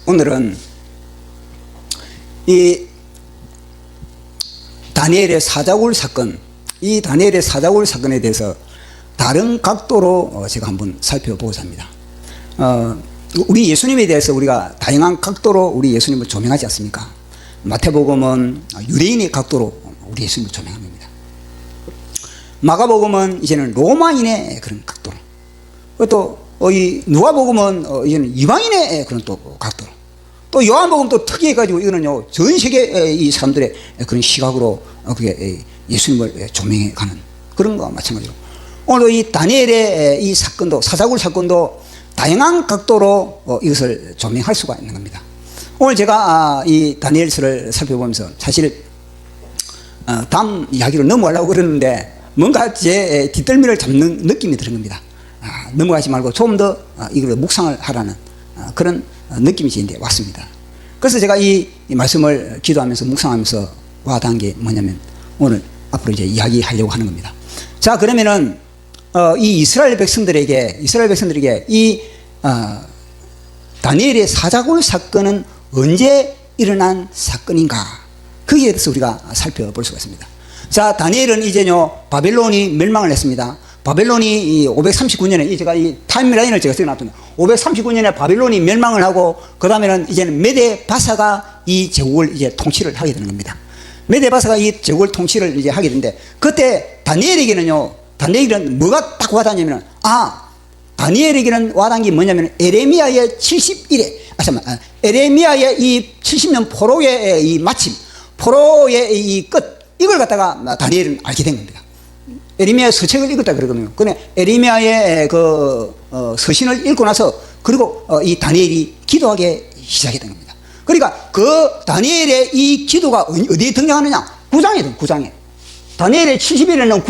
오늘은 이 다니엘의 사자굴 사건, 이 다니엘의 사자굴 사건에 대해서 다른 각도로 제가 한번 살펴보고자 합니다. 우리 예수님에 대해서 우리가 다양한 각도로 우리 예수님을 조명하지 않습니까? 마태복음은 유대인의 각도로 우리 예수님을 조명한 겁니다. 마가복음은 이제는 로마인의 그런 각도로, 또 이 누가복음은 이제는 이방인의 그런 또 각도로, 또 요한복음 또 특이해가지고 이거는요 전 세계 이 사람들의 그런 시각으로 그게 예수님을 조명해가는 그런 거와 마찬가지로 오늘 이 다니엘의 이 사건도, 사자굴 사건도 다양한 각도로 이것을 조명할 수가 있는 겁니다. 오늘 제가 이 다니엘서를 살펴보면서 사실 다음 이야기로 넘어가려고 그러는데 뭔가 제 뒷덜미를 잡는 느낌이 드는 겁니다. 넘어가지 말고 좀 더 이걸 묵상을 하라는 그런 느낌이 저한테 왔습니다. 그래서 제가 이 말씀을 기도하면서 묵상하면서 와닿은 게 뭐냐면 오늘 앞으로 이제 이야기하려고 하는 겁니다. 자, 그러면은 이 이스라엘 백성들에게 이 다니엘의 사자굴 사건은 언제 일어난 사건인가? 거기에 대해서 우리가 살펴볼 수가 있습니다. 자, 다니엘은 이제요 바벨론이 멸망을 했습니다. 바벨론이 539년에 제가 이 타임라인을 제가 써놨습니다. 539년에 바벨론이 멸망을 하고 그 다음에는 이제는 메데 바사가 이 제국을 이제 통치를 하게 되는 겁니다. 메데 바사가 이 제국을 통치를 이제 하게 되는데 그때 다니엘에게는요, 다니엘은 뭐가 딱 와닿냐면은 다니엘에게는 와닿은 게 뭐냐면 에레미야의 71회, 에레미야의 이 70년 포로의 이 마침, 포로의 이 끝, 이걸 갖다가 다니엘은 알게 된 겁니다. 에레미야의 서책을 읽었다 그러거든요. 근데 에레미야의 서신을 읽고 나서 그리고 이 다니엘이 기도하기 시작했던 겁니다. 그러니까 그 다니엘의 이 기도가 어디에 등장하느냐? 9장에 9장에. 다니엘의 70일에는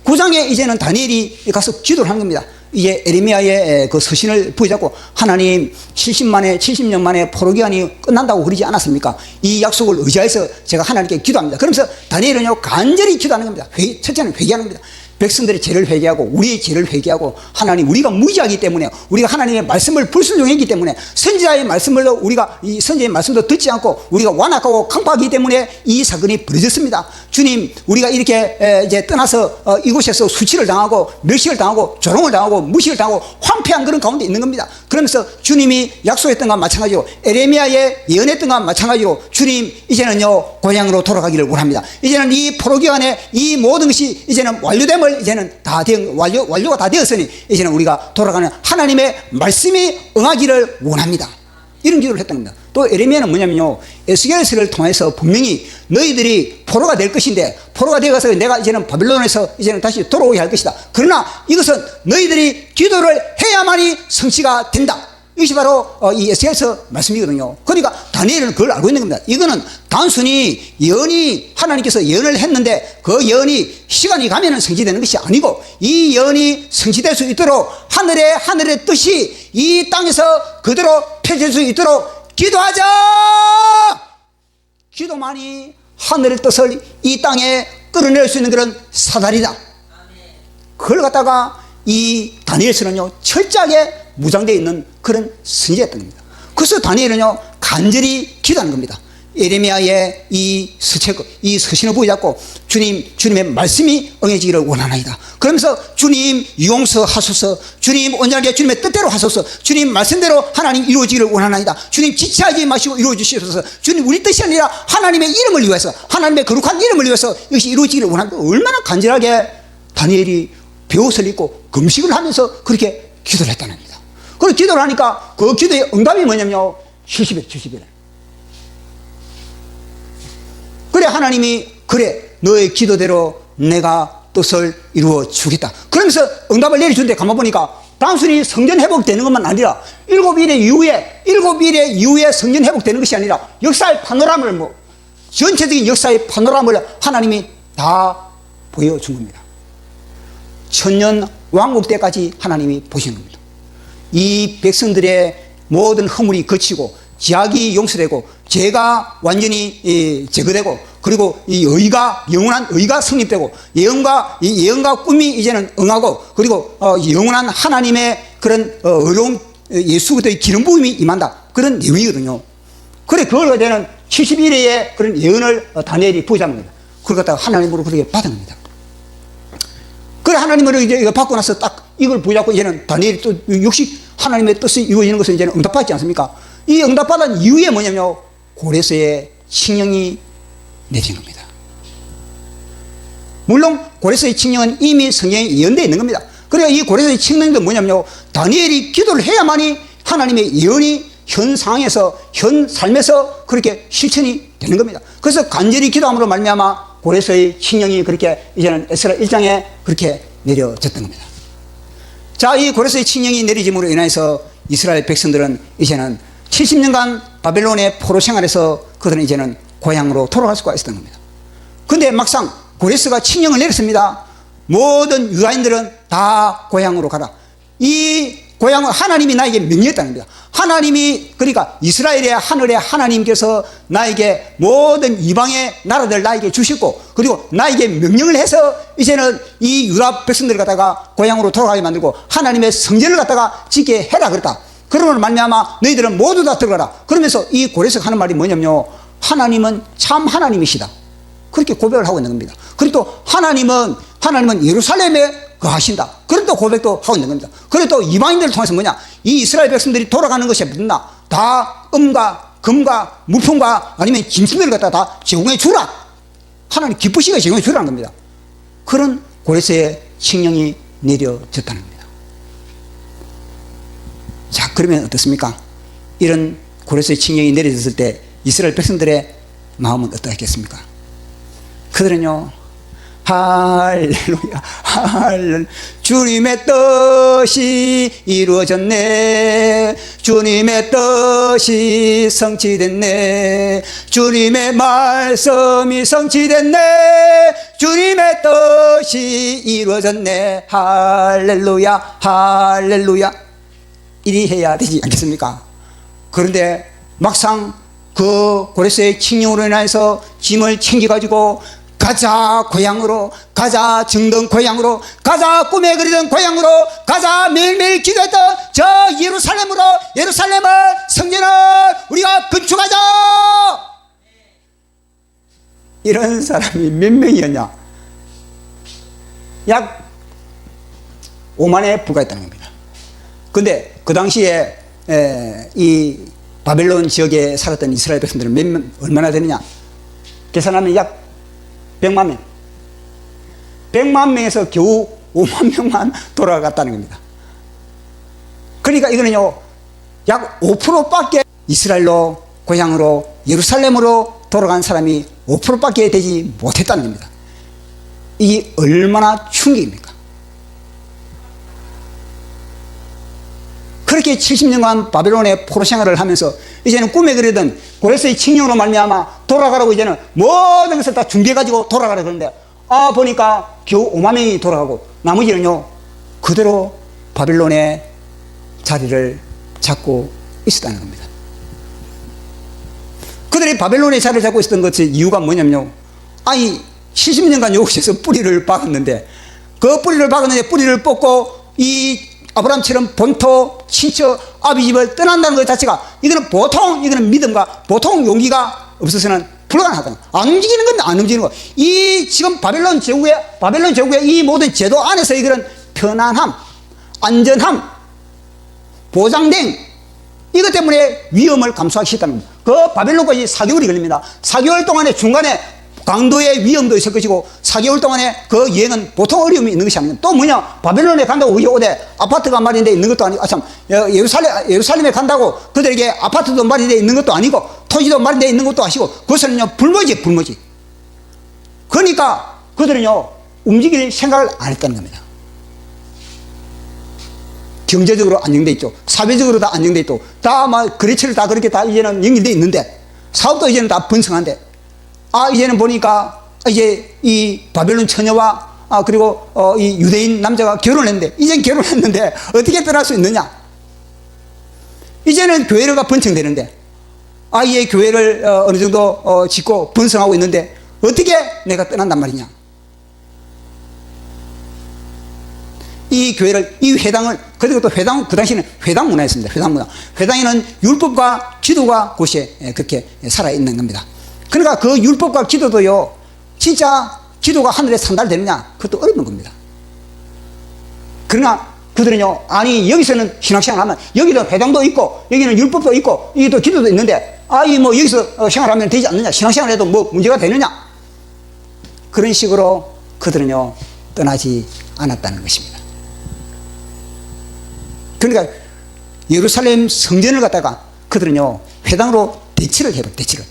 9장에 이제는 다니엘이 가서 기도를 한 겁니다. 이제 에레미야의 그 서신을 부여잡고 하나님 70년 만에 포로 기간이 끝난다고 그러지 않았습니까? 이 약속을 의지해서 제가 하나님께 기도합니다. 그러면서 다니엘은요 간절히 기도하는 겁니다. 첫째는 회개하는 겁니다. 백성들의 죄를 회개하고 우리의 죄를 회개하고 하나님, 우리가 무지하기 때문에, 우리가 하나님의 말씀을 불순종했기 때문에, 선지자의 말씀을로 우리가 이 선지자의 말씀도 듣지 않고 우리가 완악하고 강팍하기 때문에 이 사건이 벌어졌습니다. 주님, 우리가 이렇게 이제 떠나서 이곳에서 수치를 당하고 멸시를 당하고 조롱을 당하고 무시를 당하고 황폐한 그런 가운데 있는 겁니다. 그러면서 주님이 약속했던 것과 마찬가지로 에레미야의 예언했던 것과 마찬가지로 주님, 이제는요 고향으로 돌아가기를 원합니다. 이제는 이 포로 기간에 이 모든 것이 이제는 완료됨을 이제는 다 완료가 다 되었으니 이제는 우리가 돌아가는 하나님의 말씀이 응하기를 원합니다. 이런 기도를 했던 겁니다. 또 에레미야는 뭐냐면요, 에스겔서를 통해서 분명히 너희들이 포로가 될 것인데, 포로가 되어서 내가 이제는 바벨론에서 이제는 다시 돌아오게 할 것이다. 그러나 이것은 너희들이 기도를 해야만이 성취가 된다. 이것이 바로 이 에스겔서 말씀이거든요. 그러니까 다니엘은 그걸 알고 있는 겁니다. 이거는 단순히 예언이, 하나님께서 예언을 했는데 그 예언이 시간이 가면은 성취되는 것이 아니고 이 예언이 성취될 수 있도록 하늘의 뜻이 이 땅에서 그대로 펼칠 수 있도록 기도하자! 기도만이 하늘의 뜻을 이 땅에 끌어낼 수 있는 그런 사다리다. 그걸 갖다가 이 다니엘서는요 철저하게 무장되어 있는 그런 선지자였던 겁니다. 그래서 다니엘은요 간절히 기도하는 겁니다. 에레미야의 이 서책, 이 서신을 부여잡고 주님의 말씀이 응해지기를 원하나이다. 그러면서 주님 용서하소서, 주님 온전하게 주님의 뜻대로 하소서, 주님 말씀대로 하나님 이루어지기를 원하나이다. 주님 지체하지 마시고 이루어 주시옵소서. 주님 우리 뜻이 아니라 하나님의 이름을 위해서, 하나님의 거룩한 이름을 위해서 이것이 이루어지기를 원한다. 얼마나 간절하게 다니엘이 배옷을 입고 금식을 하면서 그렇게 기도를 했다는 겁니다. 그리고 기도를 하니까 그 기도의 응답이 뭐냐면요 70일. 그래 하나님이 그래 너의 기도대로 내가 뜻을 이루어 주겠다. 그러면서 응답을 내려주는데 가만 보니까 단순히 성전 회복되는 것만 아니라 7일 이후에 성전 회복되는 것이 아니라 역사의 파노라마를 전체적인 역사의 파노라마를 하나님이 다 보여준 겁니다. 천년 왕국 때까지 하나님이 보시는 겁니다. 이 백성들의 모든 허물이 그치고 죄악이 용서되고 죄가 완전히 제거되고 그리고 이 영원한 의가 성립되고 예언과 꿈이 이제는 응하고 그리고 영원한 하나님의 그런 의로운 예수 그리스도의 기름 부음이 임한다. 그런 내용이거든요. 그래, 그걸 가지고는 71회의 그런 예언을 다니엘이 부여잡습니다. 그걸 갖다가 하나님으로 그렇게 받은 겁니다. 그래, 하나님으로 이제 이거 받고 나서 딱 이걸 부여잡고 이제는 다니엘이 또 역시 하나님의 뜻이 이루어지는 것을 이제는 응답받지 않습니까? 이 응답받은 이후에 뭐냐면요, 고레스의 칙령이 내린 겁니다. 물론 고레스의 칙령은 이미 성경에 예언되어 있는 겁니다. 그러니까 이 고레스의 칙령도 뭐냐면요, 다니엘이 기도를 해야만이 하나님의 예언이 현 상황에서, 현 삶에서 그렇게 실천이 되는 겁니다. 그래서 간절히 기도함으로 말미암아 고레스의 칙령이 그렇게 이제는 에스라 1장에 그렇게 내려졌던 겁니다. 자, 이 고레스의 칙령이 내리짐으로 인해서 이스라엘 백성들은 이제는 70년간 바벨론의 포로 생활에서 그들은 이제는 고향으로 돌아갈 수가 있었던 겁니다. 근데 막상 고레스가 칙령을 내렸습니다. 모든 유다인들은 다 고향으로 가라. 이 고향은 하나님이 나에게 명령했다는 겁니다. 하나님이, 그러니까 이스라엘의 하늘의 하나님께서 나에게 모든 이방의 나라들 나에게 주셨고, 그리고 나에게 명령을 해서 이제는 이 유다 백성들을 갖다가 고향으로 돌아가게 만들고 하나님의 성전을 갖다가 짓게 해라 그랬다. 그러면 말미암아 너희들은 모두 다 들어가라. 그러면서 이 고레스가 하는 말이 뭐냐면요, 하나님은 참 하나님이시다. 그렇게 고백을 하고 있는 겁니다. 그리고 또 하나님은 예루살렘에 거하신다. 그런 또 고백도 하고 있는 겁니다. 그리고 또 이방인들을 통해서 뭐냐, 이 이스라엘 백성들이 돌아가는 것이 뭐냐, 다 금과 금과 무품과 아니면 짐승들을 갖다 다 제공해 주라. 하나님 기쁘시게 제공해 주라는 겁니다. 그런 고레스의 칙령이 내려졌다는 겁니다. 자, 그러면 어떻습니까? 이런 고레스의 칙령이 내려졌을 때 이스라엘 백성들의 마음은 어떠했겠습니까? 그들은요, 할렐루야, 할렐루야, 주님의 뜻이 이루어졌네, 주님의 뜻이 성취됐네, 주님의 말씀이 성취됐네, 주님의 뜻이 이루어졌네, 할렐루야, 할렐루야. 이리 해야 되지 않겠습니까? 그런데 막상 그 고레스의 칙령으로 인해서 짐을 챙겨가지고 가자 고향으로, 가자 정든 고향으로, 가자 꿈에 그리던 고향으로, 가자 매일매일 기도했던 저 예루살렘으로, 예루살렘을, 성전을 우리가 건축하자. 이런 사람이 몇 명이었냐? 약 5만에 불과했다는 겁니다. 근데 그 당시에 이 바벨론 지역에 살았던 이스라엘 백성들은 얼마나 되느냐? 계산하면 약 100만 명. 100만 명에서 겨우 5만 명만 돌아갔다는 겁니다. 그러니까 이거는요, 약 5%밖에 이스라엘로, 고향으로, 예루살렘으로 돌아간 사람이 5%밖에 되지 못했다는 겁니다. 이게 얼마나 충격입니까? 그렇게 70년간 바벨론의 포로 생활을 하면서 이제는 꿈에 그리던 고레스의 칙령으로 말미암아 돌아가라고 이제는 모든 것을 다 준비해가지고 돌아가라 그러는데, 보니까 겨우 5만 명이 돌아가고 나머지는요 그대로 바벨론의 자리를 잡고 있었다는 겁니다. 그들이 바벨론의 자리를 잡고 있었던 것의 이유가 뭐냐면요, 아니 70년간 여기서 뿌리를 박았는데, 그 뿌리를 박았는데 뿌리를 뽑고 이 아브라함처럼 본토, 친척, 아비집을 떠난다는 것 자체가 이거는 믿음과 보통 용기가 없어서는 불가능하다. 안 움직이는 건 안 움직이는 거. 이 지금 바벨론 제국의 이 모든 제도 안에서 이거는 편안함, 안전함, 보장된 이것 때문에 위험을 감수하기 싫다는 겁니다. 그 바벨론까지 4개월이 걸립니다. 4개월 동안에 중간에 강도의 위험도 있을 것이고 4개월 동안에 그 여행은 보통 어려움이 있는 것이 아닙니다. 또 뭐냐, 바벨론에 간다고 우리 오대 아파트가 마련되어 있는 것도 아니고, 예루살렘에 간다고 그들에게 아파트도 마련되어 있는 것도 아니고 토지도 마련되어 있는 것도 아니고 그것은요 불모지. 그러니까 그들은요 움직일 생각을 안 했다는 겁니다. 경제적으로 안정되어 있죠, 사회적으로 다 안정되어 있고, 다 막 거래처를 다 그렇게 다 이제는 연결되어 있는데, 사업도 이제는 다 번성한데, 이제는 보니까 이제 이 바벨론 처녀와 그리고 이 유대인 남자가 결혼했는데, 이젠 결혼했는데 어떻게 떠날 수 있느냐? 이제는 교회가 번창되는데, 이 교회를 어느 정도 짓고 번성하고 있는데 어떻게 내가 떠난단 말이냐? 이 교회를, 이 회당을, 그리고 또 회당, 그 당시에는 회당 문화였습니다. 회당 문화. 회당에는 율법과 기도가 곳에 그렇게 살아있는 겁니다. 그러니까 그 율법과 기도도요, 진짜 기도가 하늘에 산달되느냐? 그것도 어려운 겁니다. 그러나 그들은요, 아니, 여기서는 신앙생활 하면, 여기도 회당도 있고, 여기는 율법도 있고, 여기도 기도도 있는데, 이 뭐 여기서 생활하면 되지 않느냐? 신앙생활 해도 뭐 문제가 되느냐? 그런 식으로 그들은요, 떠나지 않았다는 것입니다. 그러니까 예루살렘 성전을 갖다가 그들은요, 회당으로 대치를 해버려, 대치를.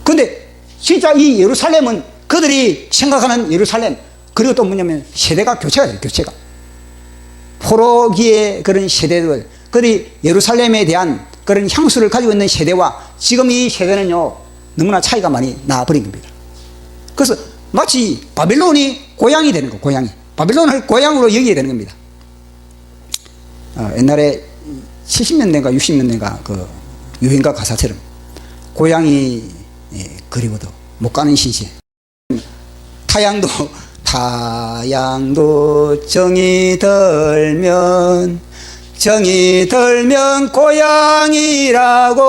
근데 진짜 이 예루살렘은 그들이 생각하는 예루살렘, 그리고 또 뭐냐면 세대가 교체가 돼요, 교체가. 포로기의 그런 세대들, 그들이 예루살렘에 대한 그런 향수를 가지고 있는 세대와 지금 이 세대는요, 너무나 차이가 많이 나버린 겁니다. 그래서 마치 바벨론이 고향이 되는 거, 고향이. 바벨론을 고향으로 여기게 되는 겁니다. 옛날에 70년대인가 60년대인가 그 유행가 가사처럼 고향이 그리워도 못 가는 시세. 타양도 정이 들면 고향이라고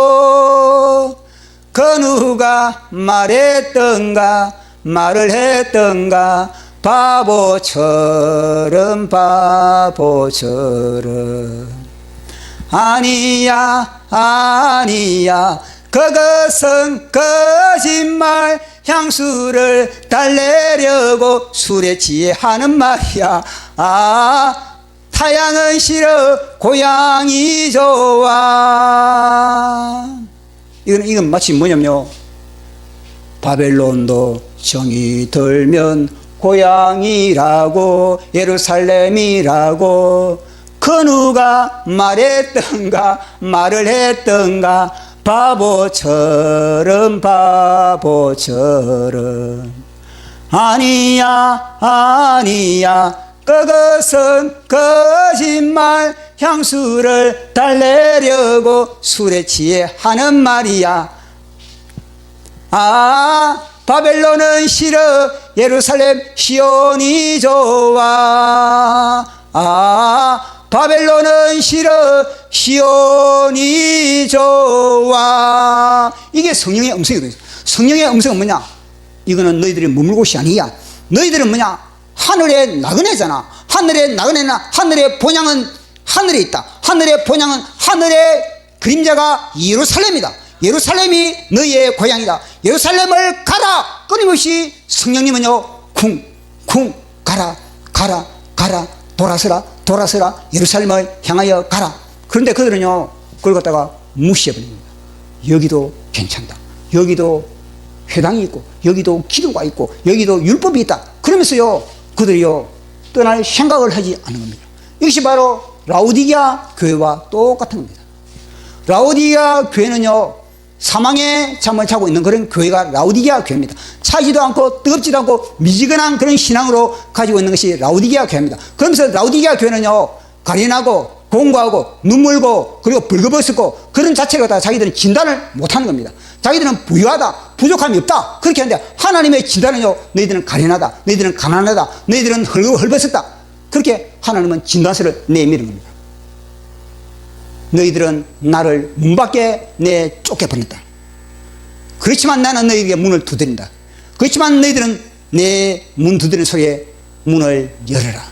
그 누가 말을 했던가 바보처럼 아니야 그것은 거짓말 향수를 달래려고 술에 취해 하는 말이야. 타양은 싫어 고향이 좋아. 이건 마치 뭐냐면요, 바벨론도 정이 들면 고향이라고 예루살렘이라고 그 누가 말을 했던가 바보처럼 아니야 그것은 거짓말 향수를 달래려고 술에 취해 하는 말이야. 바벨론은 싫어 예루살렘 시온이 좋아. 바벨론은 싫어 시온이 좋아. 이게 성령의 음성이거든요. 성령의 음성은 뭐냐? 이거는 너희들이 머물 곳이 아니야. 너희들은 뭐냐? 하늘의 나그네잖아. 하늘의 나그네나 하늘의 본향은 하늘에 있다. 하늘의 본향은 하늘의 그림자가 예루살렘이다. 예루살렘이 너희의 고향이다. 예루살렘을 가라. 끊임없이 성령님은요, 쿵 가라 돌아서라 예루살렘을 향하여 가라. 그런데 그들은요, 그걸 갖다가 무시해버립니다. 여기도 괜찮다. 여기도 회당이 있고, 여기도 기도가 있고, 여기도 율법이 있다. 그러면서요, 그들이요, 떠날 생각을 하지 않는 겁니다. 이것이 바로 라오디게아 교회와 똑같은 겁니다. 라오디게아 교회는요, 사망의 잠을 자고 있는 그런 교회가 라오디게아 교회입니다. 차지도 않고 뜨겁지도 않고 미지근한 그런 신앙으로 가지고 있는 것이 라오디게아 교회입니다. 그러면서 라오디게아 교회는요, 가련하고 공고하고 눈물고 그리고 벌거벗고 그런 자체를 갖다가 자기들은 진단을 못하는 겁니다. 자기들은 부유하다, 부족함이 없다, 그렇게 하는데 하나님의 진단은요, 너희들은 가련하다, 너희들은 가난하다, 너희들은 헐벗었다, 그렇게 하나님은 진단서를 내미는 겁니다. 너희들은 나를 문 밖에 쫓겨버렸다. 그렇지만 나는 너희에게 문을 두드린다. 그렇지만 너희들은 내 문 두드리는 소리에 문을 열어라.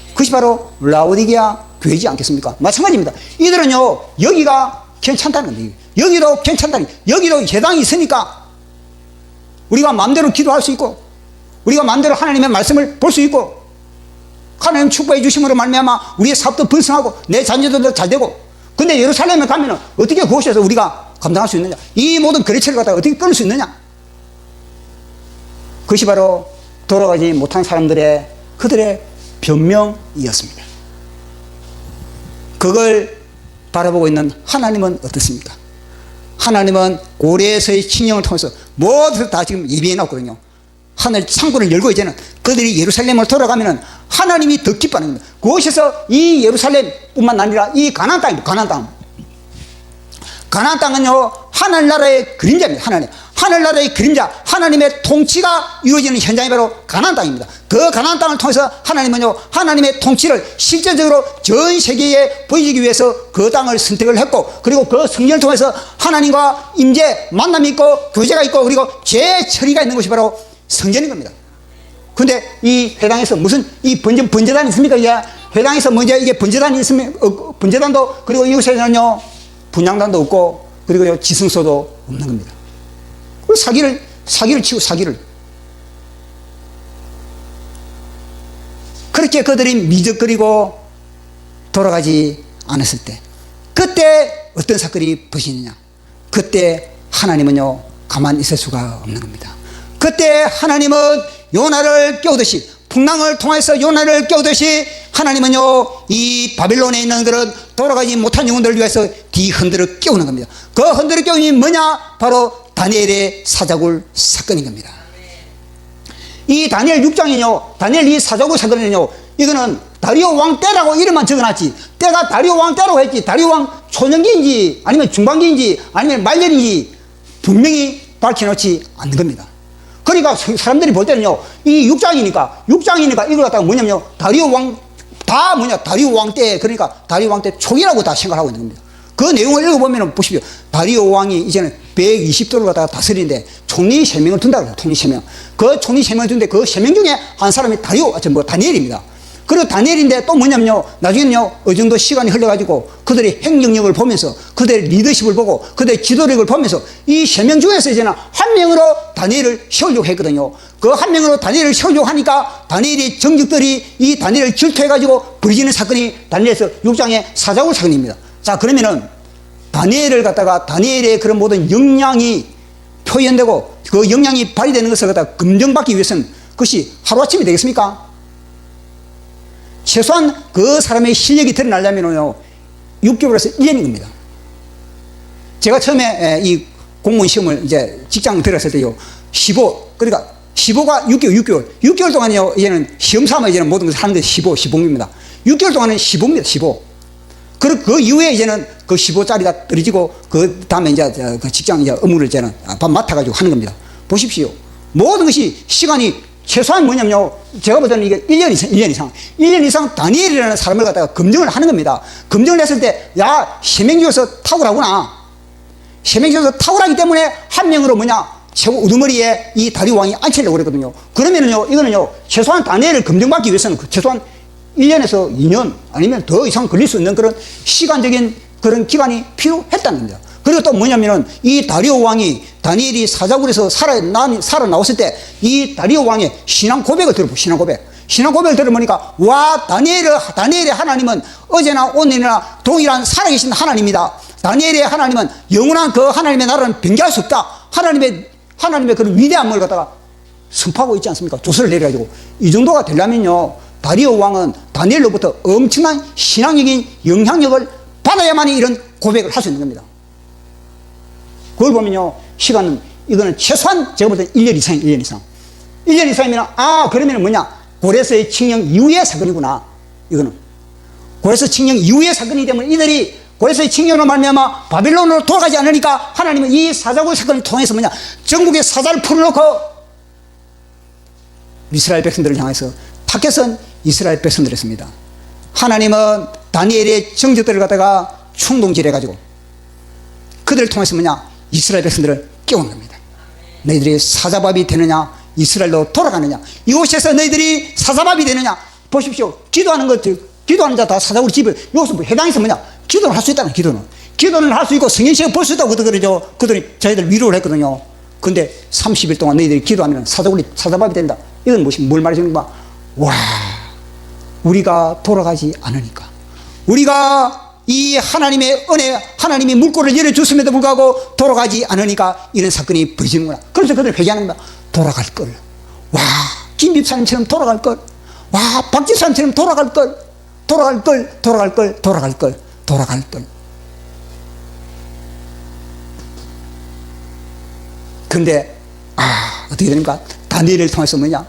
그것이 바로 라오디게아 교회지 않겠습니까? 마찬가지입니다. 이들은요, 여기가 괜찮다는 겁니다. 여기도 괜찮다는, 여기도 예당이 있으니까 우리가 마음대로 기도할 수 있고, 우리가 마음대로 하나님의 말씀을 볼 수 있고, 하나님 축복해 주심으로 말미암아 우리의 사업도 번성하고 내 자녀들도 잘 되고. 근데 예루살렘에 가면은 어떻게 그곳에서 우리가 감당할 수 있느냐? 이 모든 거래처를 갖다가 어떻게 끊을 수 있느냐? 그것이 바로 돌아가지 못한 사람들의 그들의 변명이었습니다. 그걸 바라보고 있는 하나님은 어떻습니까? 하나님은 고레에서의 칙령을 통해서 모두 다 지금 예비해 놨거든요. 하늘 창문을 열고 이제는 그들이 예루살렘을 돌아가면은 하나님이 더 기뻐하는 겁니다. 그곳에서 이 예루살렘뿐만 아니라 이 가나안 땅입니다. 가나안 땅은요, 하늘나라의 그림자입니다. 하늘나라의 그림자, 하나님의 통치가 이루어지는 현장이 바로 가나안 땅입니다. 그 가나안 땅을 통해서 하나님은요, 하나님의 통치를 실제적으로 전 세계에 보여주기 위해서 그 땅을 선택을 했고, 그리고 그 성전을 통해서 하나님과 임재, 만남이 있고, 교제가 있고, 그리고 죄 처리가 있는 것이 바로 성전인 겁니다. 근데 이 회당에서 무슨 이 번제단이 있습니까? 이게 회당에서 먼저 이게 번제단이 있으면, 번제단도, 그리고 이곳에는요, 분향단도 없고, 그리고 지성소도 없는 겁니다. 사기를 치고 사기를. 그렇게 그들이 미적거리고 돌아가지 않았을 때, 그때 어떤 사건이 벌어지느냐? 그때 하나님은요, 가만히 있을 수가 없는 겁니다. 그때 하나님은 요나를 깨우듯이, 풍랑을 통해서 요나를 깨우듯이 하나님은요, 이 바벨론에 있는 그런 돌아가지 못한 영혼들을 위해서 뒤흔들어 깨우는 겁니다. 그 흔들어 깨우니 뭐냐? 바로 다니엘의 사자굴 사건인 겁니다. 이 다니엘 6장이요, 다니엘 이 사자굴 사건은요, 이거는 다리오 왕 때라고 이름만 적어놨지, 때가 다리오 왕 때라고 했지, 다리오 왕 초년기인지 아니면 중반기인지 아니면 말년인지 분명히 밝혀놓지 않는 겁니다. 그러니까 사람들이 볼 때는요, 이 6장이니까 이걸 갖다가 뭐냐면요, 다리오 왕, 다 뭐냐, 다리오 왕 때, 그러니까 다리오 왕 때 초기라고 다 생각하고 있는 겁니다. 그 내용을 읽어보면 보십시오. 다리오 왕이 이제는 120도를 갖다가 다스리는데 총리 3명을 둔다고 해요. 총리 3명. 그 총리 3명을 두는데 그 3명 중에 한 사람이 다니엘입니다. 그리고 다니엘인데 또 뭐냐면요, 나중에는요, 어느 정도 시간이 흘러가지고 그들의 행정력을 보면서, 그들의 리더십을 보고, 그들의 지도력을 보면서 이 3명 중에서 이제는 한 명으로 다니엘을 세우려고 했거든요. 그 한 명으로 다니엘을 세우려고 하니까 다니엘의 정직들이 이 다니엘을 질투해가지고 벌어지는 사건이 다니엘서 6장의 사자굴 사건입니다. 자, 그러면은 다니엘을 갖다가, 다니엘의 그런 모든 역량이 표현되고 그 역량이 발휘되는 것을 갖다가 검증받기 위해서는 그것이 하루아침이 되겠습니까? 최소한 그 사람의 실력이 드러나려면요, 6개월에서 1년인 겁니다. 제가 처음에 이 공무원 시험을 이제 직장 들어갔을 때요, 15, 그러니까 15가 6개월 동안요, 이제는 시험 삼아 이제는 모든 것을 하는데 15입니다. 6개월 동안은 15입니다, 15. 그리고 그 이후에 이제는 그 15짜리가 떨어지고, 그 다음에 이제 그 직장 이제 업무를 이제는 맡아가지고 하는 겁니다. 보십시오. 모든 것이 시간이 최소한 뭐냐면요, 제가 볼 때는 이게 1년 이상 다니엘이라는 사람을 갖다가 검증을 하는 겁니다. 검증을 했을 때, 야, 3명 중에서 탁월하구나. 3명 중에서 탁월하기 때문에 한 명으로 뭐냐, 최고 우두머리에 이 다리오 왕이 앉히려고 그랬거든요. 그러면은요, 이거는요, 최소한 다니엘을 검증받기 위해서는 최소한 1년에서 2년 아니면 더 이상 걸릴 수 있는 그런 시간적인 그런 기간이 필요했다는 겁니다. 그리고 또 뭐냐면은 이 다리오 왕이 다니엘이 사자굴에서 살아나왔을 때 이 다리오 왕의 신앙 고백을 들어보고, 신앙 고백을 들어보니까, 와, 다니엘의 하나님은 어제나 오늘이나 동일한 살아계신 하나님이다. 다니엘의 하나님은 영원한 그 하나님의 나라는 변개할 수 없다. 하나님의 그런 위대함을 갖다가 선포하고 있지 않습니까? 조서를 내려가지고. 이 정도가 되려면요, 다리오 왕은 다니엘로부터 엄청난 신앙적인 영향력을 받아야만이 이런 고백을 할 수 있는 겁니다. 그걸 보면요, 시간은, 이거는 최소한 제가 볼 때 1년 이상이에요, 1년 이상. 1년 이상이면, 그러면 뭐냐, 고레스의 칙령 이후의 사건이구나. 이거는 고레스 칙령 이후의 사건이기 때문에 이들이 고레스의 칙령으로 말미암아 바빌론으로 돌아가지 않으니까 하나님은 이 사자굴 사건을 통해서 뭐냐, 전국의 사자를 풀어놓고 이스라엘 백성들을 향해서 타겟은 이스라엘 백성들이었습니다. 하나님은 다니엘의 정직들을 갖다가 충동질해가지고 그들을 통해서 뭐냐, 이스라엘 백성들을 깨우는 겁니다. 너희들이 사자밥이 되느냐, 이스라엘로 돌아가느냐, 이곳에서 너희들이 사자밥이 되느냐. 보십시오. 기도하는 자 다 사자굴 집에, 여기서 뭐 해당해서 뭐냐, 기도를 할 수 있다는, 기도는 할 수 있고 성경책을 볼 수 있다고 그러죠. 그들이 저희들 위로를 했거든요. 근데 30일 동안 너희들이 기도하면 사자밥이 된다. 이건 뭘 말해주는 거야? 와, 우리가 돌아가지 않으니까, 우리가 이 하나님의 은혜, 하나님이 물꼬를 열어줬음에도 불구하고 돌아가지 않으니까 이런 사건이 벌어지는구나. 그래서 그들은 회개하는 거야. 돌아갈 걸. 와, 김 집사님처럼 돌아갈 걸. 와, 박 집사님처럼 돌아갈 걸. 돌아갈 걸. 근데, 어떻게 됩니까? 다니엘을 통해서 뭐냐?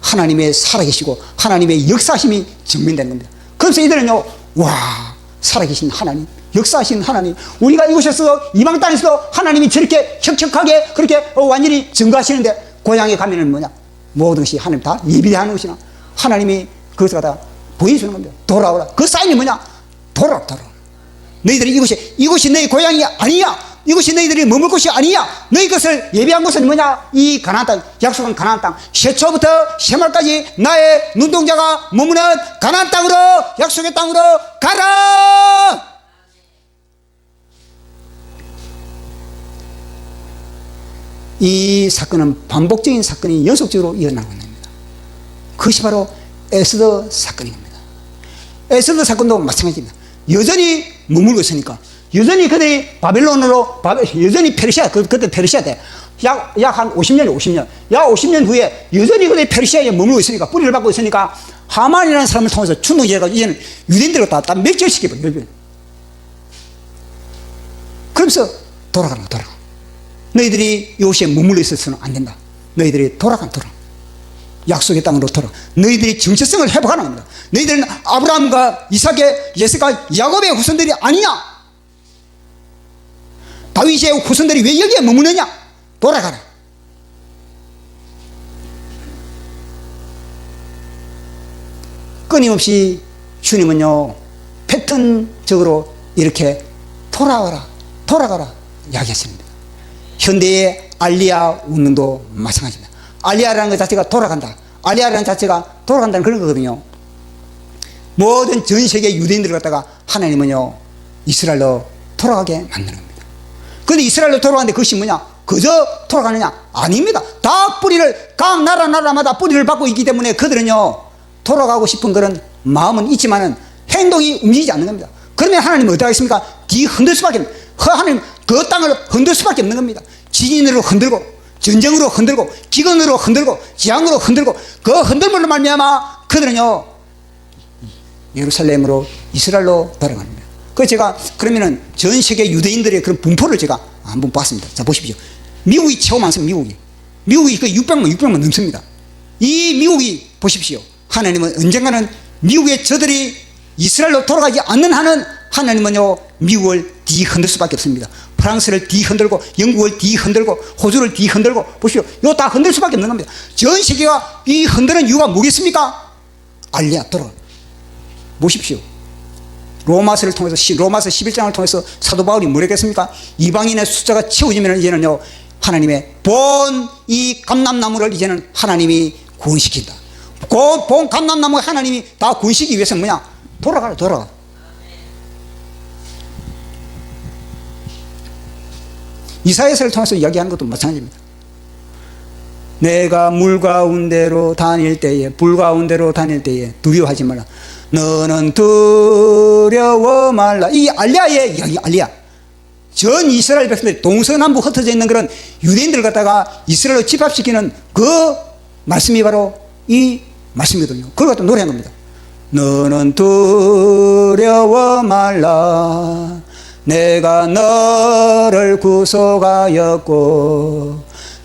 하나님의 살아계시고 하나님의 역사심이 증명되는 겁니다. 그래서 이들은요, 와, 살아계신 하나님, 역사하신 하나님, 우리가 이곳에서 이방 땅에서도 하나님이 저렇게 혁혁하게 그렇게 완전히 증거하시는데, 고향에 가면은 뭐냐, 모든 것이 하나님 다 예비하는 것이나 하나님이 그것을 갖다 보여주는 겁니다. 돌아오라. 그 사인이 뭐냐, 돌아오라. 너희들이 이곳이 너희 고향이 아니야. 이곳이 너희들이 머물 곳이 아니야. 너희 것을 예비한 곳은 뭐냐, 이 가나안 땅, 약속한 가나안 땅, 세초부터 세말까지 나의 눈동자가 머무는 가나안 땅으로, 약속의 땅으로 가라. 이 사건은 반복적인 사건이 연속적으로 일어나고 있는 겁니다. 그것이 바로 에스더 사건인 겁니다. 에스더 사건도 마찬가지입니다. 여전히 머물고 있으니까, 여전히 그들이 바벨론으로, 여전히 페르시아, 그때 페르시아 때, 약 한 50년. 약 50년 후에 여전히 그들이 페르시아에 머물고 있으니까, 뿌리를 받고 있으니까, 하만이라는 사람을 통해서 충동해가지고, 이제는 유대인들을 다 멸절시켜버려요. 그러면서 돌아가. 너희들이 이곳에 머물러 있어서는 안 된다. 너희들이 돌아가. 약속의 땅으로 돌아가. 너희들이 정체성을 회복하는 겁니다. 너희들은 아브라함과 이삭의, 예스가 야곱의 후손들이 아니냐. 다윗의 후손들이 왜 여기에 머무느냐. 돌아가라. 끊임없이 주님은요, 패턴적으로 이렇게 돌아가라 이야기하십니다. 현대의 알리야 운동도 마찬가지입니다. 알리야라는 것 자체가 돌아간다. 알리야라는 자체가 돌아간다는 그런 거거든요. 모든 전 세계 유대인들을 갖다가 하나님은요, 이스라엘로 돌아가게 만드는 겁니다. 그런데 이스라엘로 돌아가는데 그것이 뭐냐? 그저 돌아가느냐? 아닙니다. 다 뿌리를, 각 나라마다 뿌리를 받고 있기 때문에 그들은요, 돌아가고 싶은 그런 마음은 있지만은 행동이 움직이지 않는 겁니다. 그러면 하나님은 어떻게 하겠습니까? 흔들 수밖에 없는, 하나님 그 땅을 흔들 수밖에 없는 겁니다. 지진으로 흔들고, 전쟁으로 흔들고, 기근으로 흔들고, 재앙으로 흔들고, 그 흔들물로 말미암아 그들은요, 예루살렘으로, 이스라엘로 돌아갑니다. 그래서 제가 그러면은 전 세계 유대인들의 그런 분포를 제가 한번 봤습니다. 자, 보십시오. 미국이 최고 많습니다. 미국이 그 600만 넘습니다. 이 미국이 보십시오. 하나님은 언젠가는 미국의 저들이 이스라엘로 돌아가지 않는 한은 하나님은요, 미국을 뒤흔들 수밖에 없습니다. 프랑스를 뒤흔들고, 영국을 뒤흔들고, 호주를 뒤흔들고, 보십시오. 이거 다 흔들 수밖에 없는 겁니다. 전 세계가 이 흔드는 이유가 뭐겠습니까? 알리야, 돌아가. 보십시오. 로마서를 통해서, 로마서 11장을 통해서 사도 바울이 뭐랬겠습니까? 이방인의 숫자가 채워지면 이제는요, 하나님의 본 이 감람나무를 이제는 하나님이 구원시킨다. 본 감람나무 하나님이 다 구원시키기 위해서 뭐냐? 돌아가. 이사야서를 통해서 이야기하는 것도 마찬가지입니다. 내가 물 가운데로 다닐 때에, 불 가운데로 다닐 때에 두려워하지 말라. 너는 두려워 말라. 이 알리야의 이야기, 알리야. 전 이스라엘 백성들이 동서남북 흩어져 있는 그런 유대인들을 갖다가 이스라엘로 집합시키는 그 말씀이 바로 이 말씀이거든요. 그걸 갖다 노래한 겁니다. 너는 두려워 말라. 내가 너를 구속하였고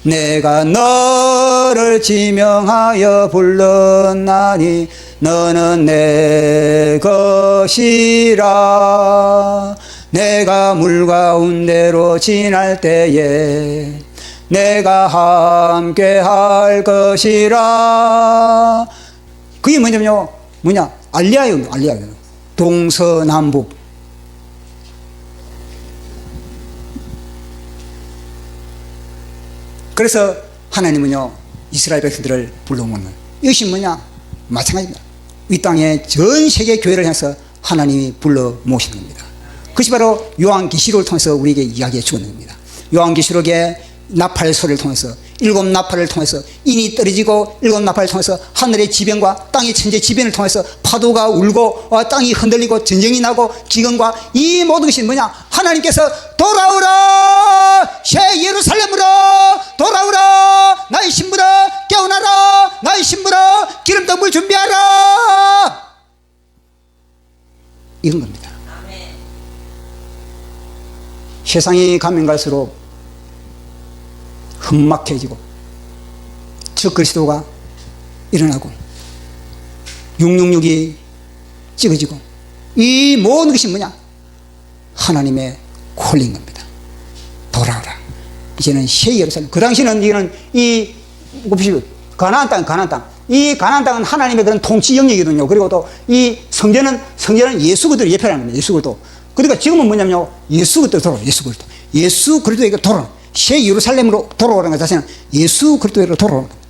내가 너를 지명하여 불렀나니 너는 내 것이라. 내가 물 가운데로 지날 때에 내가 함께 할 것이라. 그게 뭐냐면요, 알리야요. 동서남북. 그래서 하나님은요, 이스라엘 백성들을 불러모으는, 이것이 마찬가지입니다. 이 땅에 전 세계 교회를 향해서 하나님이 불러 모으시는 겁니다. 그것이 바로 요한계시록을 통해서 우리에게 이야기해 주는 겁니다. 요한계시록의 나팔 소리를 통해서, 7 나팔을 통해서, 인이 떨어지고 7 나팔을 통해서 하늘의 지변과 땅의 천재 지변을 통해서 파도가 울고 땅이 흔들리고 전쟁이 나고 기근과 이 모든 것이 하나님께서 돌아오라, 새 예루살렘으로 돌아오라, 나의 신부라 깨어나라, 나의 신부라 기름떡물 준비하라, 이런 겁니다. 세상이 가면 갈수록 흑막해지고 적그리스도가 일어나고 666이 찍어지고 이 모든 것이 하나님의 콜린 겁니다. 돌아오라. 이제는 새 예루살렘. 그 당시는 이거는 이 가나안 땅. 이 가나안 땅은 하나님의 그런 통치 영역이거든요. 그리고 또 이 성전은 예수 그리스도를 예표하는 겁니다. 예수 그리스도. 그러니까 지금은 뭐냐면요. 예수 그리스도 돌아오. 예수 그리스도에게 돌아오. 새 예루살렘으로 돌아오라는 것 자체는 예수 그리스도에게 돌아오는 겁니다.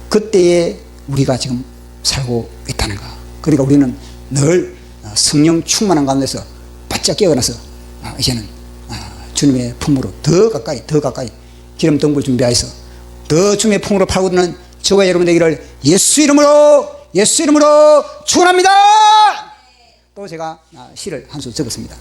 그때에 우리가 지금 살고 있다는 거. 그러니까 우리는 늘 성령 충만한 가운데서 바짝 깨어나서 이제는 주님의 품으로 더 가까이 기름 등불 준비하여서 더 주님의 품으로 파고드는 저와 여러분 되기를 예수 이름으로 축원합니다. 또 제가 시를 한 수 적었습니다.